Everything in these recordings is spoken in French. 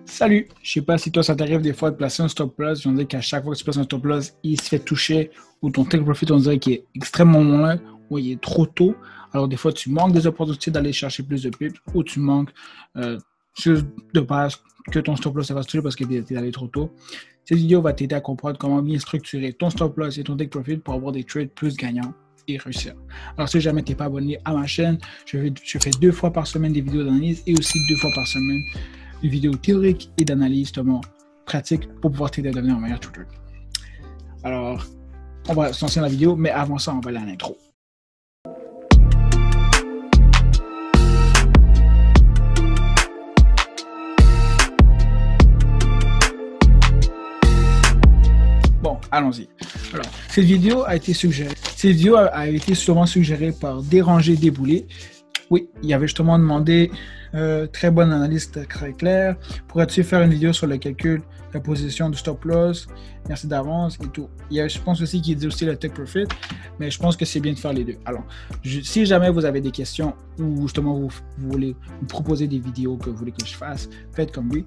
Salut, je sais pas si toi ça t'arrive des fois de placer un stop loss, on dirait qu'à chaque fois que tu places un stop loss, il se fait toucher ou ton take profit on dirait qu'il est extrêmement loin ou il est trop tôt. Alors des fois tu manques des opportunités d'aller chercher plus de pips ou tu manques juste de base que ton stop loss va se toucher parce que tu es allé trop tôt. Cette vidéo va t'aider à comprendre comment bien structurer ton stop loss et ton take profit pour avoir des trades plus gagnants et réussir. Alors si jamais tu n'es pas abonné à ma chaîne, je fais 2 fois par semaine des vidéos d'analyse et aussi 2 fois par semaine une vidéo théorique et d'analyse justement pratique pour pouvoir t'aider à devenir un meilleur trader. Alors, on va se lancer dans la vidéo, mais avant ça, on va aller à l'intro. Bon, allons-y. Alors, cette vidéo a été suggérée. Cette vidéo a été souvent suggérée par Déranger Déboulé. Oui, il avait justement demandé très bonne analyse très claire. Pourrais-tu faire une vidéo sur le calcul de la position du stop loss? Merci d'avance et tout. Je pense aussi qu'il dit aussi le take profit, mais je pense que c'est bien de faire les deux. Alors, si jamais vous avez des questions ou justement vous voulez me proposer des vidéos que vous voulez que je fasse, faites comme lui.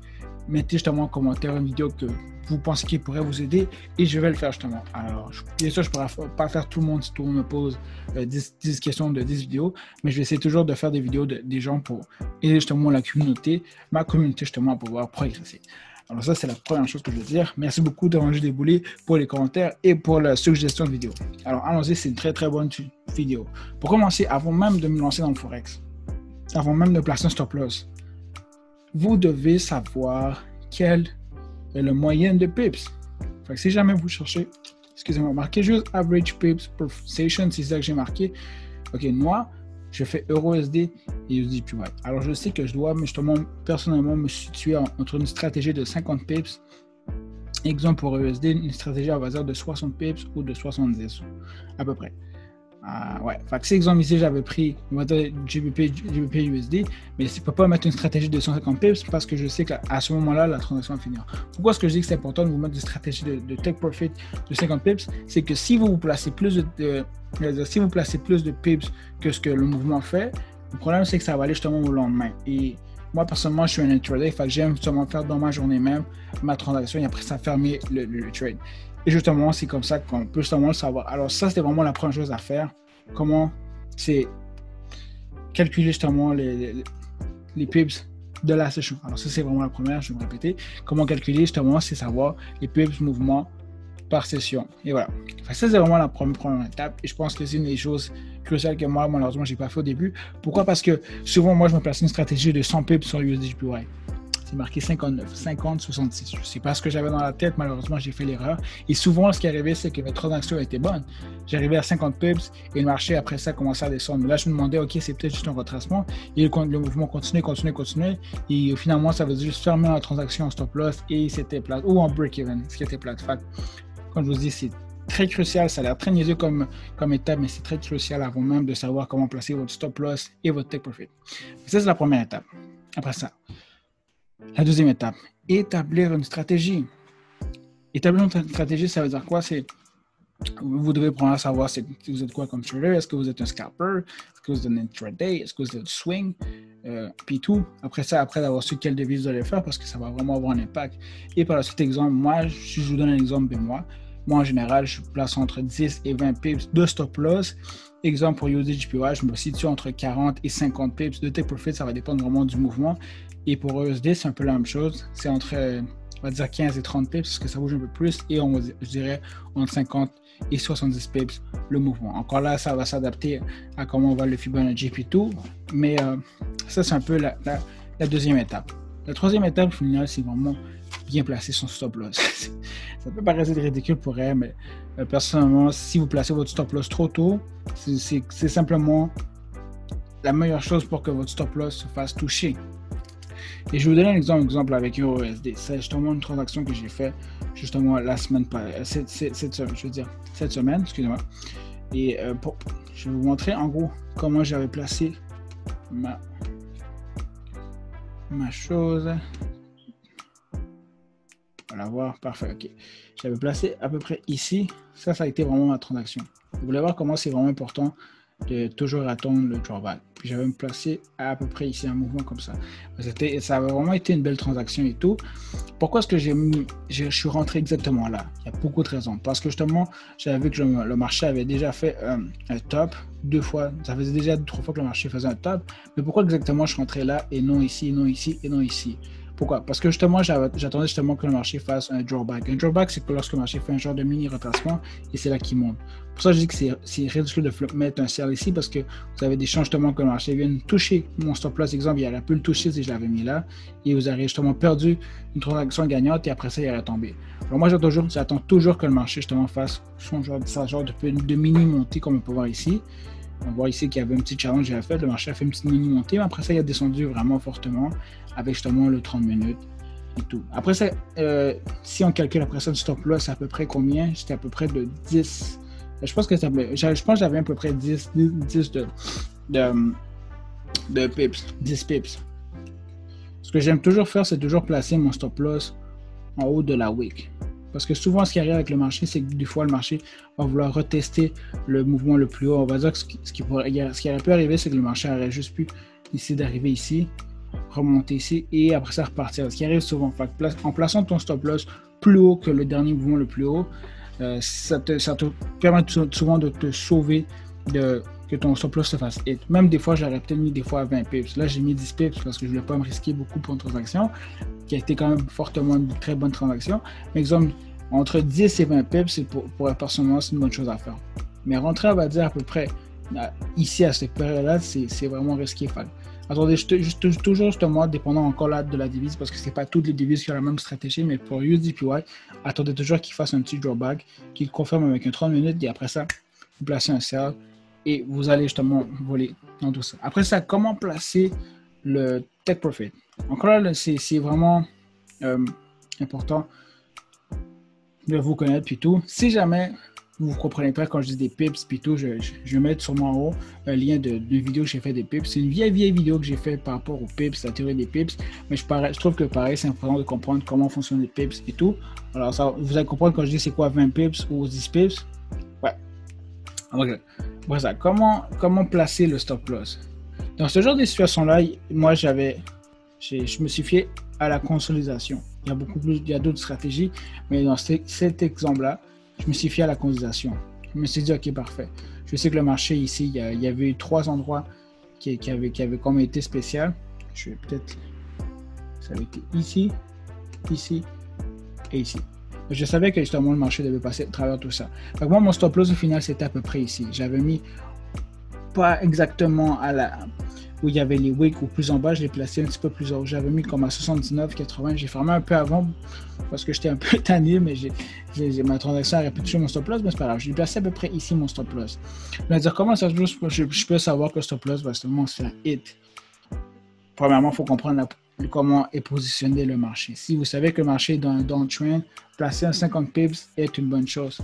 Mettez justement en commentaire une vidéo que vous pensez qu'il pourrait vous aider et je vais le faire justement. Alors, bien sûr, je ne pourrai pas faire tout le monde si tout le monde me pose 10 questions de 10 vidéos, mais je vais essayer toujours de faire des vidéos des gens pour aider justement la communauté, ma communauté justement à pouvoir progresser. Alors ça, c'est la première chose que je veux dire. Merci beaucoup de Déranger Déboulé pour les commentaires et pour la suggestion de vidéo. Alors, allons-y, c'est une très très bonne vidéo. Pour commencer, avant même de me lancer dans le Forex, avant même de placer un stop loss, vous devez savoir quel est le moyenne de pips. Fait que si jamais vous cherchez, excusez-moi, marquez juste average pips per session, c'est ça que j'ai marqué. Ok, moi, je fais EURUSD et USDPY. Alors, je sais que je dois justement personnellement me situer entre une stratégie de 50 pips, exemple pour USD, une stratégie à base de 60 pips ou de 70 à peu près. Ouais, fait que si exemple ici j'avais pris GBP USD, mais je ne peux pas mettre une stratégie de 150 pips parce que je sais qu'à ce moment-là, la transaction va finir. Pourquoi est-ce que je dis que c'est important de vous mettre une stratégie de take profit de 50 pips? C'est que si vous placez plus de pips que ce que le mouvement fait, le problème c'est que ça va aller justement au lendemain. Et moi personnellement, je suis un intraday, fait que j'aime justement faire dans ma journée même ma transaction et après ça fermer le trade. Et justement, c'est comme ça qu'on peut justement le savoir. Alors ça, c'était vraiment la première chose à faire. Comment c'est calculer justement les pips de la session. Alors ça, c'est vraiment la première, je vais me répéter. Comment calculer justement, c'est savoir les pips mouvements par session. Et voilà. Enfin, ça, c'est vraiment la première étape. Et je pense que c'est une des choses cruciales que moi, malheureusement, je n'ai pas fait au début. Pourquoi? Parce que souvent, moi, je me place une stratégie de 100 pips sur USDPY. C'est marqué 59, 50, 66. Je ne sais pas ce que j'avais dans la tête, malheureusement, j'ai fait l'erreur. Et souvent, ce qui arrivait, c'est que mes transactions étaient bonnes. J'arrivais à 50 pips et le marché, après ça, commençait à descendre. Mais là, je me demandais, OK, c'est peut-être juste un retracement. Et le mouvement continuait. Et finalement, ça veut dire juste fermer la transaction en stop loss et c'était plate. Ou en break-even, ce qui était plate. Fait, comme je vous dis, c'est très crucial. Ça a l'air très niaiseux comme étape, mais c'est très crucial avant même de savoir comment placer votre stop loss et votre take profit. Ça, c'est la première étape. Après ça, la deuxième étape, établir une stratégie. Établir une stratégie, ça veut dire quoi? C'est vous devez prendre à savoir si vous êtes quoi comme trader. Est-ce que vous êtes un scalper? Est-ce que vous êtes un intraday? Est-ce que vous êtes swing? Puis tout. Après ça, après d'avoir su quelle devise vous allez faire, parce que ça va vraiment avoir un impact. Et par la suite, exemple, moi, si je vous donne un exemple de moi en général, je place entre 10 et 20 pips de stop loss. Exemple pour USDJPY, je me situe entre 40 et 50 pips de take profit. Ça va dépendre vraiment du mouvement. Et pour USD, c'est un peu la même chose. C'est entre, on va dire, 15 et 30 pips, parce que ça bouge un peu plus. Et je dirais entre 50 et 70 pips le mouvement. Encore là, ça va s'adapter à comment on va le Fibonacci et tout. Mais ça, c'est un peu la deuxième étape. La troisième étape, finalement, c'est vraiment bien placer son stop loss. Ça peut paraître ridicule pour elle, mais personnellement, si vous placez votre stop loss trop tôt, c'est simplement la meilleure chose pour que votre stop loss se fasse toucher. Et je vais vous donner un exemple avec EURUSD. C'est justement une transaction que j'ai fait justement la semaine cette semaine, excusez-moi. Et je vais vous montrer en gros comment j'avais placé ma chose. Voilà, voir, parfait, ok. J'avais placé à peu près ici. Ça a été vraiment ma transaction. Vous voulez voir comment c'est vraiment important de toujours attendre le drawback. puis j'avais me placé à peu près ici un mouvement comme ça. Ça a vraiment été une belle transaction et tout. Pourquoi est-ce que je suis rentré exactement là? Il y a beaucoup de raisons. Parce que justement, j'avais vu que le marché avait déjà fait un top 2 fois. Ça faisait déjà 3 fois que le marché faisait un top. Mais pourquoi exactement je suis rentré là et non ici, non ici et non ici? Pourquoi? Parce que justement, j'attendais justement que le marché fasse un drawback. Un drawback, c'est que lorsque le marché fait un genre de mini retracement et c'est là qu'il monte. Pour ça, je dis que c'est ridicule de mettre un sell ici parce que vous avez des chances justement que le marché vienne toucher mon stop loss. Exemple, il aurait pu le toucher si je l'avais mis là et vous auriez justement perdu une transaction gagnante et après ça, il aurait tombé. Alors moi, j'attends toujours que le marché justement fasse son genre de mini montée comme on peut voir ici. On voit ici qu'il y avait un petit challenge qu'il a fait. Le marché a fait une petite mini montée, mais après ça, il a descendu vraiment fortement avec justement le 30 minutes et tout. Après ça, si on calcule après ça le stop loss, c'est à peu près combien? C'était à peu près de 10. Je pense que j'avais à peu près 10 de pips, 10 pips. Ce que j'aime toujours faire, c'est toujours placer mon stop loss en haut de la wick. Parce que souvent, ce qui arrive avec le marché, c'est que des fois, le marché va vouloir retester le mouvement le plus haut. On va dire que ce qui aurait pu arriver, c'est que le marché aurait juste pu essayer d'arriver ici, remonter ici et après ça repartir. Ce qui arrive souvent. En plaçant ton stop loss plus haut que le dernier mouvement le plus haut, ça te permet souvent de te sauver que ton stop loss se fasse hit. Même des fois, j'aurais peut-être mis des fois à 20 pips. Là, j'ai mis 10 pips parce que je ne voulais pas me risquer beaucoup pour une transaction qui a été quand même fortement une très bonne transaction. Mais exemple, entre 10 et 20 pips, pour personnellement, c'est une bonne chose à faire. Mais rentrer, on va dire à peu près ici à cette période-là, c'est vraiment risqué. Attendez, toujours justement, dépendant encore là de la devise, parce que c'est pas toutes les devises qui ont la même stratégie, mais pour USDPY, attendez toujours qu'il fasse un petit drawback, qu'il confirme avec un 30 minutes, et après ça, vous placez un sell, et vous allez justement voler dans tout ça. Après ça, comment placer le take profit? Encore là, c'est vraiment important de vous connaître, puis tout. Si jamais vous ne comprenez pas quand je dis des pips, puis tout, je vais mettre sûrement en haut un lien d'une vidéo que j'ai fait des pips. C'est une vieille vidéo que j'ai fait par rapport aux pips, la théorie des pips. Mais je trouve que pareil, c'est important de comprendre comment fonctionnent les pips et tout. Alors, ça, vous allez comprendre quand je dis c'est quoi 20 pips ou 10 pips. Ouais. Donc, voilà, comment placer le stop loss? Dans ce genre de situation-là, moi, je me suis fié à la consolidation. Il y a d'autres stratégies, mais dans cet exemple-là, je me suis fié à la consolidation. Je me suis dit, ok, parfait. Je sais que le marché ici, il y avait eu 3 endroits qui avaient comme été spécial. Je vais peut-être... Ça avait été ici, ici et ici. Je savais que justement le marché devait passer à travers tout ça. Donc moi, mon stop loss au final, c'était à peu près ici. J'avais mis pas exactement où il y avait les wicks ou plus en bas, je l'ai placé un petit peu plus haut. J'avais mis comme à 79, 80. J'ai fermé un peu avant parce que j'étais un peu tanné, mais ma transaction aurait pu toucher mon stop loss, mais c'est pas grave. Je l'ai placé à peu près ici, mon stop loss. Je vais dire comment ça se joue, je peux savoir que le stop loss va seulement se faire hit. Premièrement, il faut comprendre comment est positionné le marché. Si vous savez que le marché est dans un downtrend, placer un 50 pips est une bonne chose.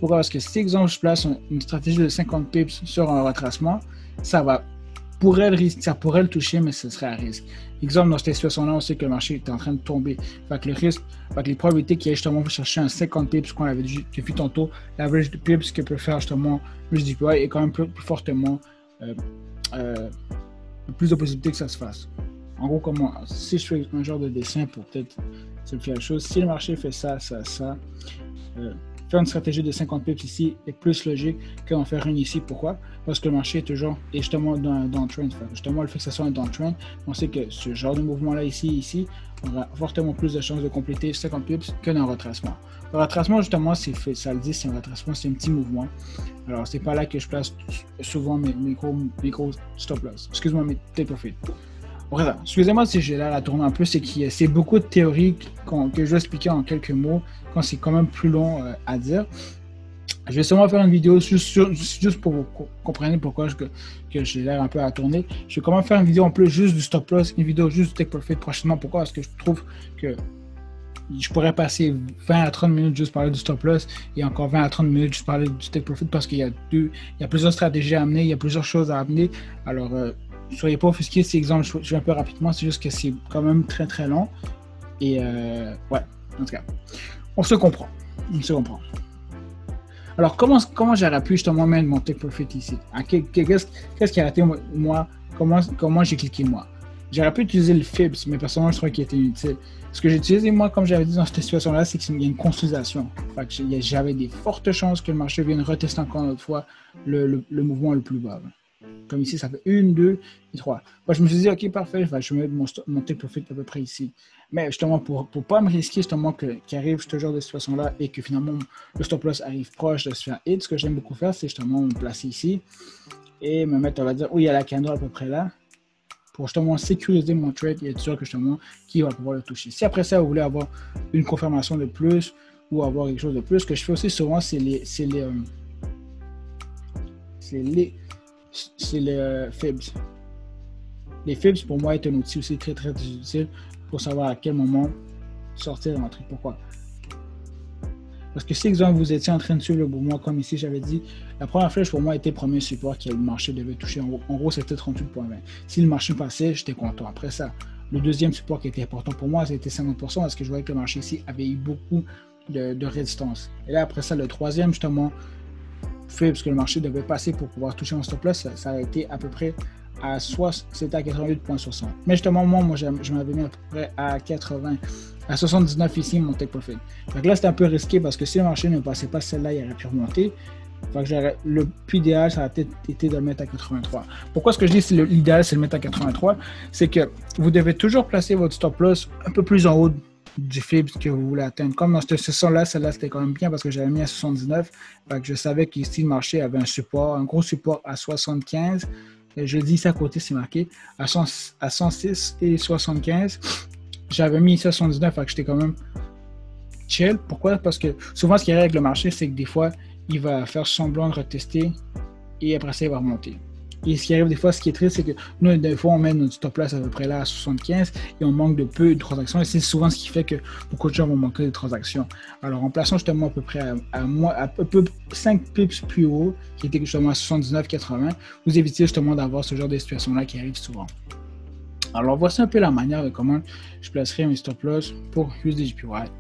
Pourquoi? Parce que si, exemple, je place une stratégie de 50 pips sur un retracement, ça pourrait le toucher, mais ce serait à risque. Exemple, dans cette situation-là, on sait que le marché est en train de tomber. Fait que les probabilités qu'il y ait justement chercher un 50 pips, qu'on avait vu tantôt, l'average de pips que peut faire justement le USDPY est quand même plus fortement plus de possibilités que ça se fasse. En gros, si je fais un genre de dessin pour peut-être simplifier la chose, si le marché fait ça, faire une stratégie de 50 pips ici est plus logique qu'en faire une ici. Pourquoi? Parce que le marché est justement dans un downtrend. Justement, le fait que ce soit un downtrend, on sait que ce genre de mouvement-là ici, aura fortement plus de chances de compléter 50 pips que dans un retracement. Le retracement, justement, ça le dit, c'est un retracement, c'est un petit mouvement. Alors, c'est pas là que je place souvent mes gros stop loss. Excuse-moi, mes take profit. Bref, excusez-moi si j'ai l'air à tourner un peu, c'est beaucoup de théories que je vais expliquer en quelques mots quand c'est quand même plus long à dire. Je vais sûrement faire une vidéo juste pour vous comprendre pourquoi que j'ai l'air un peu à tourner. Je vais quand même faire une vidéo en plus juste du stop loss, une vidéo juste du take profit prochainement. Pourquoi? Parce que je trouve que je pourrais passer 20 à 30 minutes juste parler du stop loss et encore 20 à 30 minutes juste parler du take profit parce qu'il y a plusieurs stratégies à amener, il y a plusieurs choses à amener. Alors, soyez pas offusqués, c'est exemple, je vais un peu rapidement, c'est juste que c'est quand même très très long. Et ouais, en tout cas, on se comprend. Alors, comment j'aurais pu justement mettre mon take profit ici? Qu'est-ce qui a raté moi? Comment j'ai cliqué moi? J'aurais pu utiliser le FIBS, mais personnellement, je trouvais qu'il était inutile. Ce que j'ai utilisé, moi, comme j'avais dit dans cette situation-là, c'est qu'il y a une consolidation. J'avais des fortes chances que le marché vienne retester encore une autre fois le mouvement le plus bas. Comme ici, ça fait 1, 2 et 3. Moi, je me suis dit, OK, parfait, je vais mettre mon take profit à peu près ici. Mais justement, pour ne pas me risquer justement qu'il arrive ce genre de situation-là et que finalement, le stop loss arrive proche de se faire hit, ce que j'aime beaucoup faire, c'est justement me placer ici et me mettre, on va dire, où il y a la candle à peu près là, pour justement sécuriser mon trade et être sûr que justement, qui va pouvoir le toucher. Si après ça, vous voulez avoir une confirmation de plus ou avoir quelque chose de plus, ce que je fais aussi souvent, c'est les FIBS. Les FIBS, pour moi, est un outil aussi très, très utile pour savoir à quel moment sortir et rentrer. Pourquoi? Parce que si, exemple, vous étiez en train de suivre le mouvement, comme ici, j'avais dit, la première flèche, pour moi, était le premier support que le marché devait toucher. En gros, c'était 38,20. Si le marché passait, j'étais content. Après ça, le deuxième support qui était important pour moi, c'était 50%, parce que je voyais que le marché ici avait eu beaucoup de résistance. Et là, après ça, le troisième, justement, parce que le marché devait passer pour pouvoir toucher un stop loss, ça a été à peu près à 88,60. Mais justement, moi je m'avais mis à peu près à 79 ici, mon take profit. Donc là, c'était un peu risqué parce que si le marché ne passait pas celle-là, il aurait pu remonter. Le plus idéal, ça a peut-être été de le mettre à 83. Pourquoi est-ce que je dis que l'idéal, c'est de le mettre à 83? C'est que vous devez toujours placer votre stop loss un peu plus en haut du FIBS que vous voulez atteindre. Comme dans cette session-là, celle-là, c'était quand même bien parce que j'avais mis à 79. Fait que je savais qu'ici, le marché avait un gros support à 75. Je dis ça à côté, c'est marqué à 106 et 75. J'avais mis 79, fait que j'étais quand même chill. Pourquoi? Parce que souvent, ce qui arrive avec le marché, c'est que des fois, il va faire semblant de retester et après ça, il va remonter. Et ce qui arrive des fois, ce qui est triste, c'est que nous, des fois, on met notre stop loss à peu près là à 75 et on manque de peu de transactions. Et c'est souvent ce qui fait que beaucoup de gens vont manquer de transactions. Alors, en plaçant justement à peu près à peu 5 pips plus haut, qui était justement à 79,80, vous évitez justement d'avoir ce genre de situation-là qui arrive souvent. Alors, voici un peu la manière de comment je placerai mes stop loss pour USDJPY.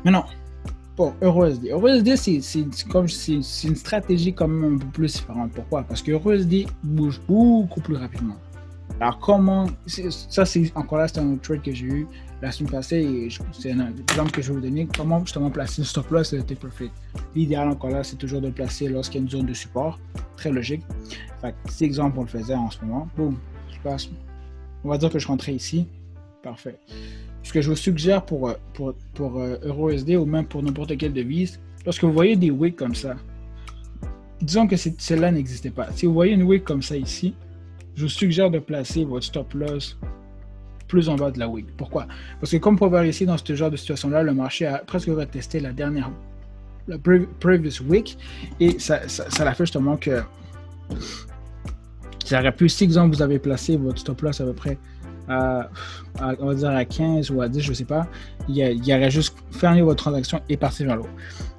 Maintenant, pour EURUSD. EURUSD, c'est une stratégie quand même un peu plus différente. Pourquoi? Parce que EURUSD bouge beaucoup plus rapidement. Alors, ça, c'est encore là, c'est un autre trade que j'ai eu la semaine passée et c'est un exemple que je vais vous donner. Comment justement placer le stop loss et le take profit. L'idéal encore là, c'est toujours de le placer lorsqu'il y a une zone de support. Très logique. Fait que, cet exemple, on le faisait en ce moment. Boum, je passe. On va dire que je rentrais ici. Parfait. Ce que je vous suggère pour EURUSD ou même pour n'importe quelle devise, lorsque vous voyez des wicks comme ça, disons que celle-là n'existait pas. Si vous voyez une wick comme ça ici, je vous suggère de placer votre stop loss plus en bas de la wick. Pourquoi? Parce que comme vous pouvez voir ici, dans ce genre de situation-là, le marché a presque retesté la previous wick et ça l'a fait justement que ça aurait pu, si exemple vous avez placé votre stop loss à peu près on va dire à 15 ou à 10, je ne sais pas, il aurait juste fermé votre transaction et parti vers l'eau.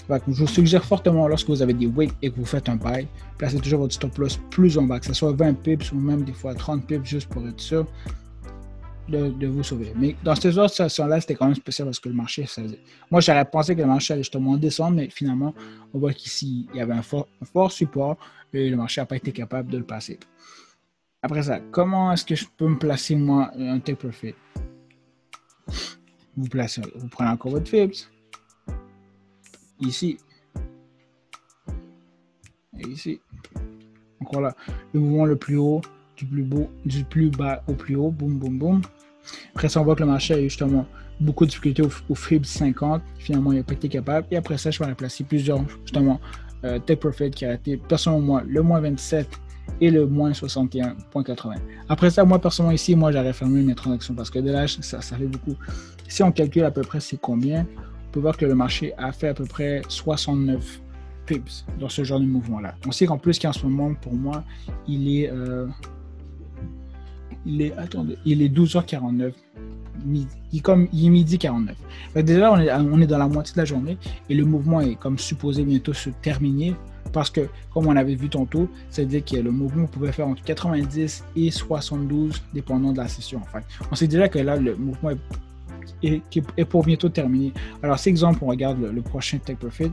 Je vous suggère fortement, lorsque vous avez des wicks et que vous faites un buy, placez toujours votre stop loss plus en bas, que ce soit 20 pips ou même des fois 30 pips, juste pour être sûr de vous sauver. Mais dans cette autre situation-là, c'était quand même spécial parce que le marché, moi j'aurais pensé que le marché allait justement descendre, mais finalement, on voit qu'ici, il y avait un fort support et le marché n'a pas été capable de le passer. Après ça, comment est-ce que je peux me placer, moi, un take profit? Vous prenez encore votre FIBS. Ici. Et ici. Encore là. Le mouvement le plus haut, du plus bas au plus haut. Boum, boum, boum. Après ça, on voit que le marché a eu justement beaucoup de difficultés au FIBS 50. Finalement, il n'a pas été capable. Et après ça, je vais replacer plusieurs, justement, take profit qui a été, personnellement, le moins 27 et le moins 61,80. Après ça, moi, personnellement, ici, moi, j'aurais fermé mes transactions parce que de là, ça fait beaucoup. Si on calcule à peu près c'est combien, on peut voir que le marché a fait à peu près 69 pips dans ce genre de mouvement-là. On sait qu'en plus qu'en ce moment, pour moi, il est 12h49. Il est midi 49. Donc déjà, on est dans la moitié de la journée et le mouvement est comme supposé bientôt se terminer. Parce que, comme on avait vu tantôt, c'est-à-dire que le mouvement pouvait faire entre 90 et 72, dépendant de la session. En fait. On sait déjà que là, le mouvement est pour bientôt terminer. Alors, c'est exemple, on regarde le prochain take profit.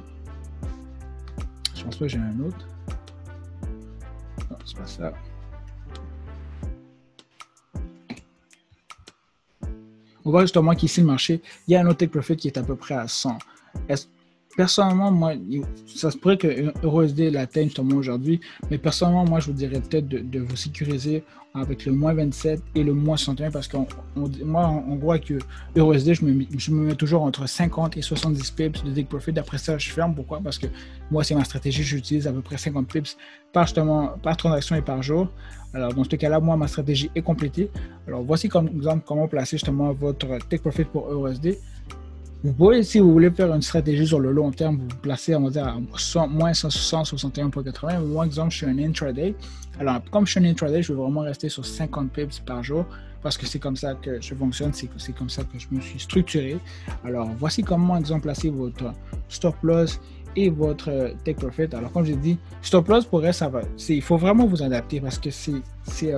Je pense pas que j'ai un autre. Non, c'est pas ça. On voit justement qu'ici, le marché, il y a un autre take profit qui est à peu près à 100. Personnellement, moi, ça se pourrait que EURUSD l'atteigne justement aujourd'hui, mais personnellement, moi, je vous dirais peut-être de vous sécuriser avec le moins 27 et le moins 61 parce que moi, en gros, avec EURUSD, je me mets toujours entre 50 et 70 pips de take profit. Après ça, je ferme. Pourquoi? Parce que moi, c'est ma stratégie. J'utilise à peu près 50 pips par transaction et par jour. Alors, dans ce cas-là, moi, ma stratégie est complétée. Alors, voici comme exemple comment placer justement votre take profit pour EURUSD. Vous pouvez, si vous voulez faire une stratégie sur le long terme, vous placez, on va dire, à moins 160, 61,80. Moi, exemple, je suis un intraday. Alors, comme je suis un intraday, je vais vraiment rester sur 50 pips par jour parce que c'est comme ça que je fonctionne, c'est comme ça que je me suis structuré. Alors, voici comment, exemple, placer votre stop loss et votre take profit. Alors, comme j'ai dit, stop loss pour elle, ça va. Il faut vraiment vous adapter parce que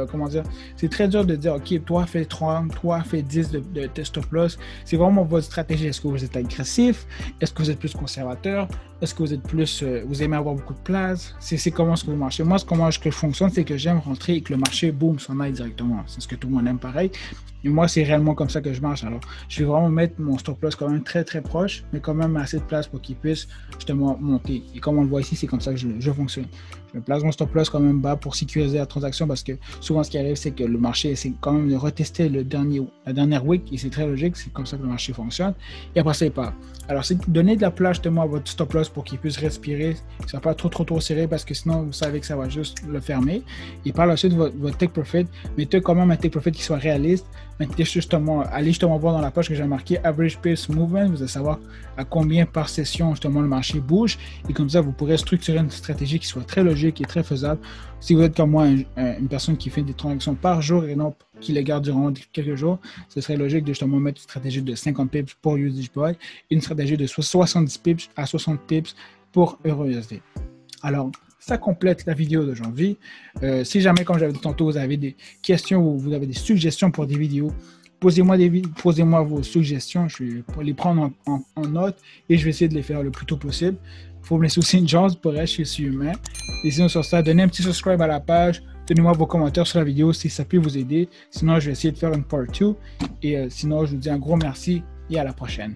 comment dire, c'est très dur de dire, OK, toi, fais 30, toi, fais 10 de stop loss. C'est vraiment votre stratégie. Est-ce que vous êtes agressif? Est-ce que vous êtes plus conservateur? Est-ce que vous êtes plus, vous aimez avoir beaucoup de place? C'est comment ce que vous marchez. Moi, comment je fonctionne, c'est que j'aime rentrer et que le marché, boum, s'en aille directement. C'est ce que tout le monde aime pareil. Et moi, c'est réellement comme ça que je marche. Alors, je vais vraiment mettre mon stop loss quand même très, très proche, mais quand même assez de place pour qu'il puisse justement monter. Et comme on le voit ici, c'est comme ça que je fonctionne. Je place mon stop loss quand même bas pour sécuriser la transaction parce que souvent, ce qui arrive, c'est que le marché essaie quand même de retester la dernière week et c'est très logique. C'est comme ça que le marché fonctionne. Et après ça, il part. Alors, c'est donner de la place justement à votre stop loss pour qu'il puisse respirer. Que ça ne soit pas trop serré parce que sinon, vous savez que ça va juste le fermer. Et par la suite, votre take profit, mettez quand même un take profit qui soit réaliste. Allez justement voir dans la page que j'ai marqué Average Pace Movement. Vous allez savoir à combien par session justement le marché bouge. Et comme ça, vous pourrez structurer une stratégie qui soit très logique et très faisable. Si vous êtes comme moi, une personne qui fait des transactions par jour et non qui les garde durant quelques jours, ce serait logique de justement mettre une stratégie de 50 pips pour USDPY et une stratégie de 70 pips à 60 pips pour EURUSD. Alors, ça complète la vidéo d'aujourd'hui. Si jamais, comme j'avais dit tantôt, vous avez des questions ou vous avez des suggestions pour des vidéos, posez-moi vos suggestions. Je vais les prendre en note et je vais essayer de les faire le plus tôt possible. Il faut me laisser aussi une chance pour être, je suis humain. Et sinon, sur ça, donnez un petit subscribe à la page. Donnez-moi vos commentaires sur la vidéo si ça peut vous aider. Sinon, je vais essayer de faire une part 2. Et sinon, je vous dis un gros merci et à la prochaine.